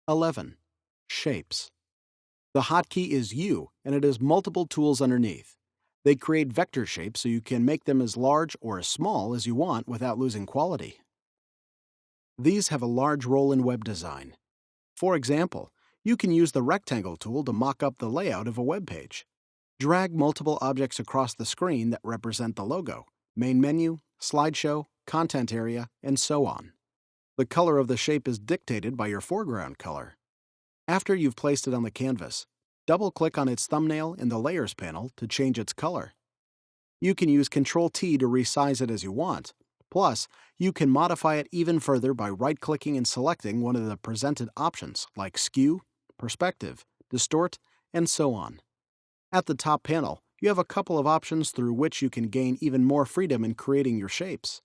11. Shapes. The hotkey is U, and it has multiple tools underneath. They create vector shapes so you can make them as large or as small as you want without losing quality. These have a large role in web design. For example, you can use the rectangle tool to mock up the layout of a web page. Drag multiple objects across the screen that represent the logo, main menu, slideshow, content area, and so on. The color of the shape is dictated by your foreground color. After you've placed it on the canvas, double-click on its thumbnail in the Layers panel to change its color. You can use Ctrl-T to resize it as you want. Plus, you can modify it even further by right-clicking and selecting one of the presented options like Skew, Perspective, Distort, and so on. At the top panel, you have a couple of options through which you can gain even more freedom in creating your shapes.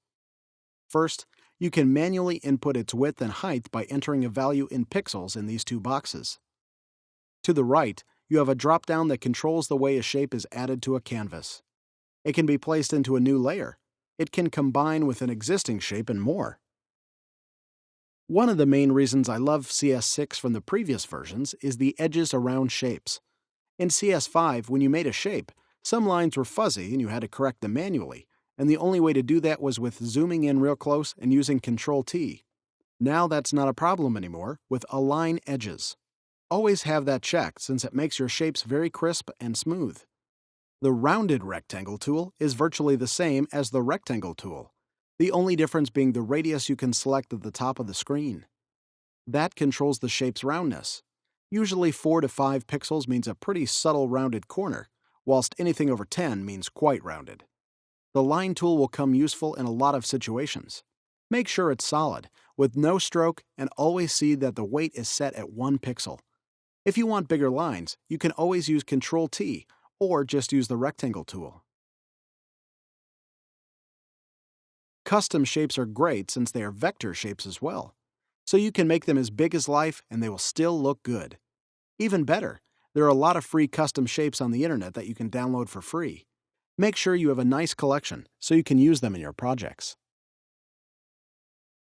First, you can manually input its width and height by entering a value in pixels in these two boxes. To the right, you have a drop-down that controls the way a shape is added to a canvas. It can be placed into a new layer. It can combine with an existing shape and more. One of the main reasons I love CS6 from the previous versions is the edges around shapes. In CS5, when you made a shape, some lines were fuzzy and you had to correct them manually, and the only way to do that was with zooming in real close and using Ctrl-T. Now that's not a problem anymore with Align Edges. Always have that checked since it makes your shapes very crisp and smooth. The Rounded Rectangle tool is virtually the same as the Rectangle tool, the only difference being the radius you can select at the top of the screen. That controls the shape's roundness. Usually 4 to 5 pixels means a pretty subtle rounded corner, whilst anything over 10 means quite rounded. The Line tool will come useful in a lot of situations. Make sure it's solid, with no stroke, and always see that the weight is set at 1 pixel. If you want bigger lines, you can always use Ctrl-T, or just use the Rectangle tool. Custom shapes are great since they are vector shapes as well. So you can make them as big as life and they will still look good. Even better, there are a lot of free custom shapes on the internet that you can download for free. Make sure you have a nice collection so you can use them in your projects.